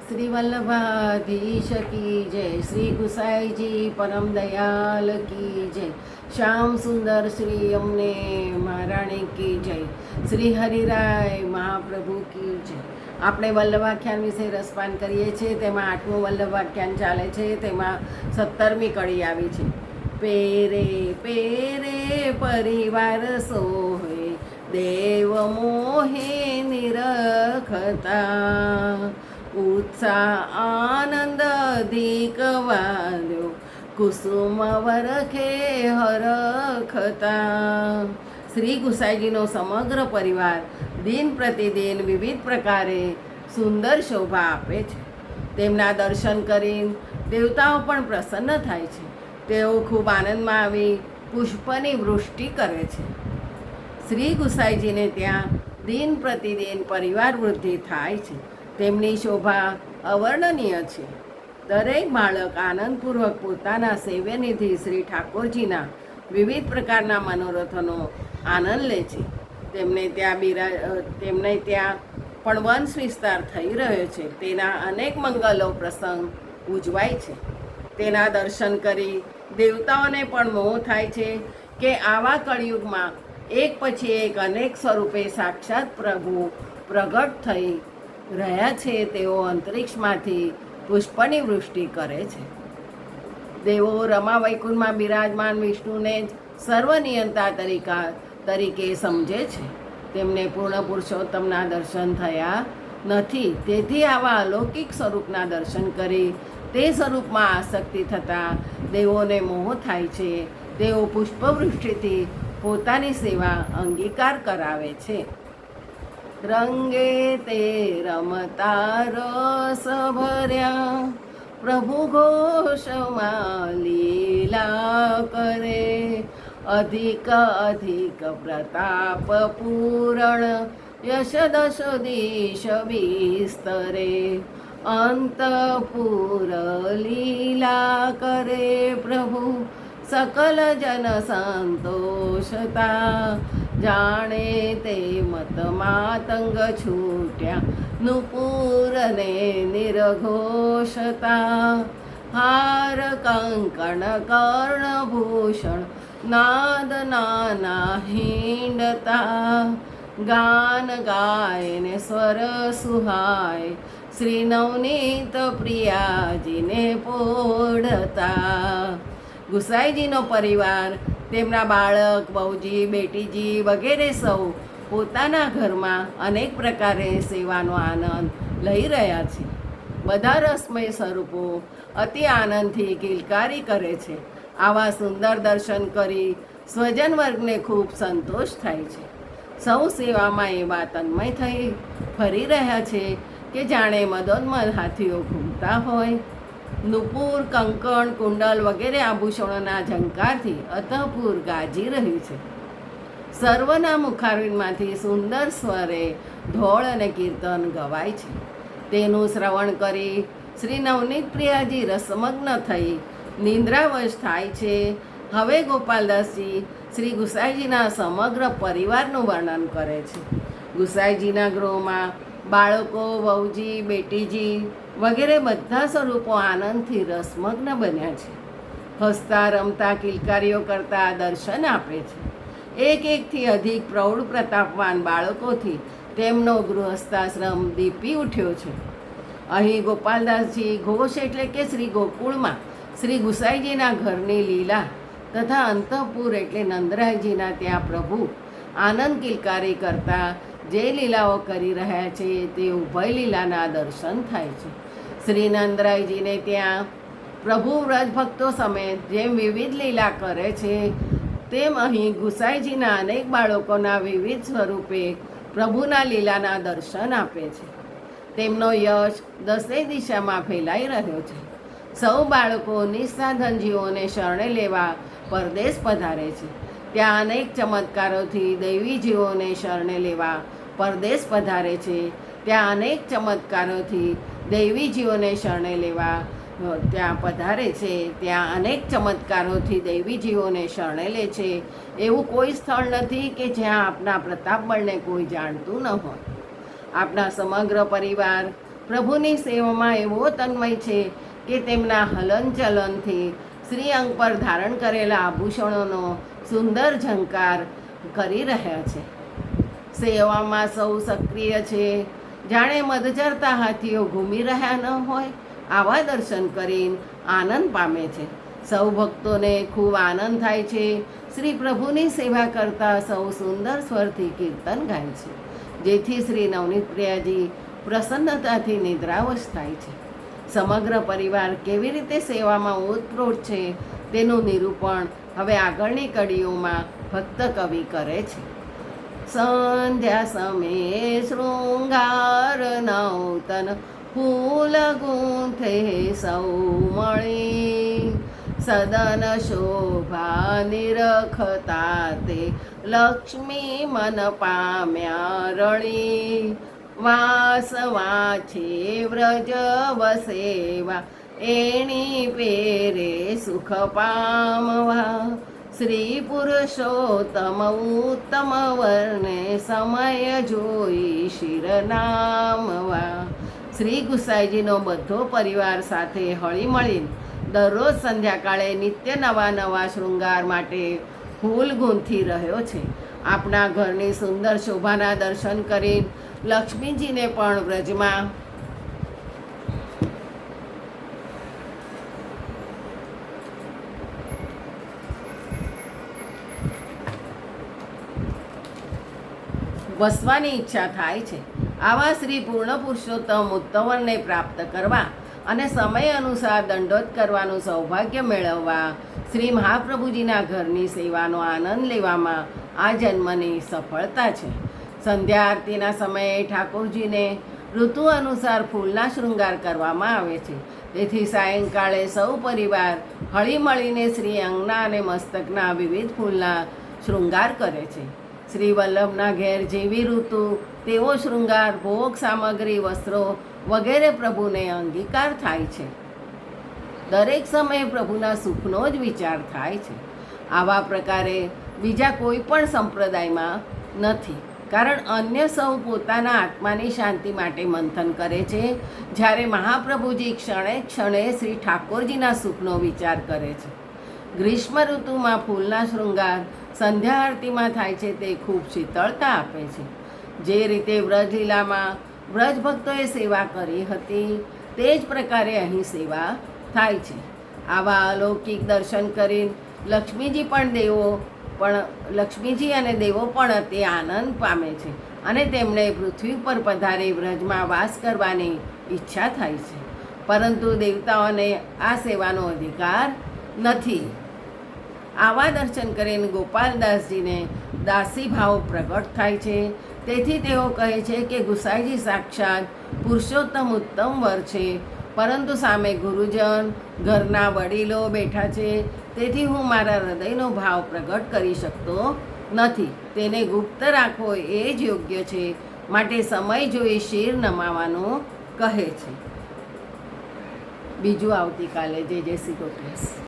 श्री वल्लभाधीश की जय, श्री गुसाई जी परम दयाल की जय, श्याम सुंदर श्री यमुने महाराणी की जय, શ્રી હરિરાય મહાપ્રભુ કી જય. આપણે વલ્લભાખ્યાન વિશે રસપાન કરીએ છીએ. તેમાં 8મું વલ્લભાખ્યાન ચાલે છે. તેમાં 17મી કડી આવી છે. પેરે પેરે પરિવાર સોહે, દેવ મોહે નિરખતા, ઉત્સાહ આનંદ અધિક વાલ્યો, કુસુમ વરખે હરખતા. શ્રી ગુસાઈજીનો સમગ્ર પરિવાર દિન પ્રતિદિન વિવિધ પ્રકારે સુંદર શોભા આપે છે. તેમના દર્શન કરીને દેવતાઓ પણ પ્રસન્ન થાય છે. તેઓ ખૂબ આનંદમાં આવી પુષ્પની વૃષ્ટિ કરે છે. શ્રી ગુસાઈજીને ત્યાં દિન પ્રતિદિન પરિવાર વૃદ્ધિ થાય છે. તેમની શોભા અવર્ણનીય છે. દરેક બાળક આનંદપૂર્વક પોતાના સેવ્યનિધિ શ્રી ઠાકોરજીના વિવિધ પ્રકારના મનોરથોનો આનંદ લે છે. તેમને ત્યાં પણ વંશ વિસ્તાર થઈ રહ્યો છે. તેના અનેક મંગલો પ્રસંગ ઉજવાય છે. તેના દર્શન કરી દેવતાઓને પણ મોહ થાય છે કે આવા કળિયુગમાં એક પછી એક અનેક સ્વરૂપે સાક્ષાત પ્રભુ પ્રગટ થઈ રહ્યા છે. તેઓ અંતરિક્ષમાંથી પુષ્પની વૃષ્ટિ કરે છે. દેવો રમા વૈકુંઠમાં બિરાજમાન વિષ્ણુને જ સર્વનિયંતા તરીકે સમજે છે. તેમને પૂર્ણ પુરુષોત્તમના દર્શન થયા નથી. તેથી આવા અલૌકિક સ્વરૂપના દર્શન કરી તે સ્વરૂપમાં આસક્તિ થતાં દેવોને મોહ થાય છે. તેઓ પુષ્પવૃષ્ટિથી પોતાની સેવા અંગીકાર કરાવે છે. રંગે તે રમતા રસ ભર્યા, પ્રભુ ઘોષમાં લીલા કરે, અધિક અધિક પ્રતાપ પૂરણ, યશ દશ દિશ વિસ્તરે, અંતપુર લીલા કરે પ્રભુ, સકલ જન સંતોષતા, જાણે તે મત માતંગ છૂટ્યા, નુપુરને નિરઘોષતા, હાર કંકણ કર્ણભૂષણ, નાદ નાના હિંડતા, ગાન ગાયને સ્વર સુહાય, શ્રી નવનીત પ્રિયાજીને પોઢતા. ગુસાઈજીનો પરિવાર, તેમના બાળક, બહુજી, બેટીજી વગેરે સૌ પોતાના ઘરમાં અનેક પ્રકારે સેવાનો આનંદ લઈ રહ્યા છે. બધા રસમય સ્વરૂપો અતિ આનંદથી કિલકારી કરે છે. આવા સુંદર દર્શન કરી સ્વજન વર્ગને ખૂબ સંતોષ થાય છે. સૌ સેવામાં એવા તન્મય થઈ ફરી રહ્યા છે કે જાણે મદોન્મદ હાથીઓ ઘૂમતા હોય. નુપુર, કંકણ, કુંડલ વગેરે આભૂષણોના ઝંકારથી અતઃપુર ગાજી રહ્યું છે. સર્વના મુખારવિંદમાંથી સુંદર સ્વરે ઢોળ અને કીર્તન ગવાય છે. તેનું શ્રવણ કરી શ્રી નવનીત પ્રિયાજી રસમગ્ન થઈ નિંદ્રાવશ થાય છે. હવે ગોપાલદાસજી શ્રી ગુસાઈજીના સમગ્ર પરિવારનું વર્ણન કરે છે. ગુસાઈજીના ગૃહમાં બાળકો, વહુજી, બેટીજી વગેરે બધા સ્વરૂપો આનંદથી રસમગ્ન બન્યા છે. હસતા રમતા કિલકારીઓ કરતા દર્શન આપે છે. એક એકથી અધિક પ્રૌઢ પ્રતાપવાન બાળકોથી તેમનો ગૃહસ્થાશ્રમ દીપી ઉઠ્યો છે. અહીં ગોપાલદાસજી ઘોષ એટલે કે શ્રી ગોકુળમાં શ્રી ગુસાઈજીના ઘરની લીલા તથા અંતઃપુર એટલે નંદરાયજીના ત્યાં પ્રભુ આનંદ કિલકારી કરતા જે લીલાઓ કરી રહ્યા છે તે ઉભય લીલાના દર્શન થાય છે. શ્રી નંદરાયજીને ત્યાં પ્રભુ વ્રજ ભક્તો સમેત જેમ વિવિધ લીલા કરે છે તેમ અહીં ગુસાઈજીના અનેક બાળકોના વિવિધ સ્વરૂપે પ્રભુના લીલાના દર્શન આપે છે. તેમનો યશ દસેય દિશામાં ફેલાઈ રહ્યો છે. સૌ બાળકો નિસ્સાધનજીઓને શરણે લેવા પરદેશ પધારે છે. ત્યાં અનેક ચમત્કારોથી દૈવી જીવોને શરણે લેવા પરદેશ પધારે છે. ત્યાં અનેક ચમત્કારોથી દૈવી જીવોને શરણે લેવા ત્યાં પધારે છે. ત્યાં અનેક ચમત્કારોથી દૈવી જીવોને શરણે લે છે. એવું કોઈ સ્થળ નથી કે જ્યાં આપના પ્રતાપ બળને કોઈ જાણતું ન હોય. આપના સમગ્ર પરિવાર પ્રભુની સેવામાં એવો તન્મય છે કે તેમના હલનચલનથી શ્રી અંગ પર ધારણ કરેલા આભૂષણોનો સુંદર ઝંકાર કરી રહ્યા છે. સેવામાં સૌ સક્રિય છે, જાણે મદચરતા હાથીઓ ઘૂમી રહ્યા ન હોય આવા દર્શન કરીને આનંદ પામે છે. સૌ ભક્તોને ખૂબ આનંદ થાય છે. શ્રી પ્રભુની સેવા કરતા સૌ સુંદર સ્વરથી કીર્તન ગાય છે, જેથી શ્રી નવનીત પ્રિયાજી પ્રસન્નતાથી નિદ્રાવશ થાય છે. સમગ્ર પરિવાર કેવી રીતે સેવામાં ઓતપ્રોત છે તેનું નિરૂપણ હવે આગળની કડીઓમાં ભક્ત કવિ કરે છે. સંધ્યા સમયે શૃંગાર નૌતન ફૂલ ગુંથે સૌ મળી, સદન શોભા નિરખતા તે લક્ષ્મી મન પામ્યા રળી, વાસ વાછે વ્રજ વસેવા એણી પેરે સુખ પામવા, શ્રી પુરુષોત્તમ ઉત્તમ વર્ણે સમય જોઈ શિરનામવા. શ્રી ગુસાઈજીનો બધો પરિવાર સાથે હળી મળીને દરરોજ સંધ્યાકાળે નિત્ય નવા નવા શૃંગાર માટે ફૂલ ગૂંથી રહ્યો છે. આપણા ઘરની સુંદર શોભાના દર્શન કરી લક્ષ્મીજીને પણ વ્રજમાં વસવાની ઈચ્છા થાય છે. આવા શ્રી પૂર્ણ પુરુષોત્તમ ઉત્તવરને પ્રાપ્ત કરવા અને સમય અનુસાર દંડોત કરવાનું સૌભાગ્ય મેળવવા શ્રી મહાપ્રભુજીના ઘરની સેવાનો આનંદ લેવામાં આ જન્મની સફળતા છે. સંધ્યા આરતીના સમયે ઠાકોરજીને ઋતુ અનુસાર ફૂલના શૃંગાર કરવામાં આવે છે. તેથી સાયંકાળે સૌ પરિવાર હળી મળીને શ્રી અંગના અને મસ્તકના વિવિધ ફૂલના શૃંગાર કરે છે. શ્રી વલ્લભના ઘેર જેવી ઋતુ તેવો શૃંગાર, ભોગ સામગ્રી, વસ્ત્રો વગેરે પ્રભુને અંગીકાર થાય છે. દરેક સમયે પ્રભુના સુખનો જ વિચાર થાય છે. આવા પ્રકારે બીજા કોઈ પણ સંપ્રદાયમાં નથી, કારણ અન્ય સૌ પોતાના આત્માની શાંતિ માટે મંથન કરે છે, જ્યારે મહાપ્રભુજી ક્ષણે ક્ષણે શ્રી ઠાકોરજીના સુખનો વિચાર કરે છે. ગ્રીષ્મ ઋતુમાં ફૂલના શૃંગાર સંધ્યા આરતીમાં થાય છે તે ખૂબ શીતળતા આપે છે. જે રીતે વ્રજલીલામાં વ્રજ ભક્તોએ સેવા કરી હતી તે જ પ્રકારે અહીં સેવા થાય છે. આવા અલૌકિક દર્શન કરી લક્ષ્મીજી અને દેવો પણ અતિ આનંદ પામે છે અને તેમણે પૃથ્વી પર પધારી વ્રજમાં વાસ કરવાની ઈચ્છા થાય છે. પરંતુ દેવતાઓને આ સેવાનો અધિકાર નથી. આવા દર્શન કરીને ગોપાલદાસજીને દાસી ભાવ પ્રગટ થાય છે. તેથી તેઓ કહે છે કે ગુસાઈજી સાક્ષાત પુરુષોત્તમ ઉત્તમ વર છે, પરંતુ સામે ગુરુજન, ઘરના વડીલો બેઠા છે, તેથી હું મારા હૃદયનો ભાવ પ્રગટ કરી શકતો નથી. તેને ગુપ્ત રાખવો એ જ યોગ્ય છે, માટે સમય જોઈ શિર નમાવાનું કહે છે. બીજું આવતીકાલે. જય શ્રી કૃષ્ણ.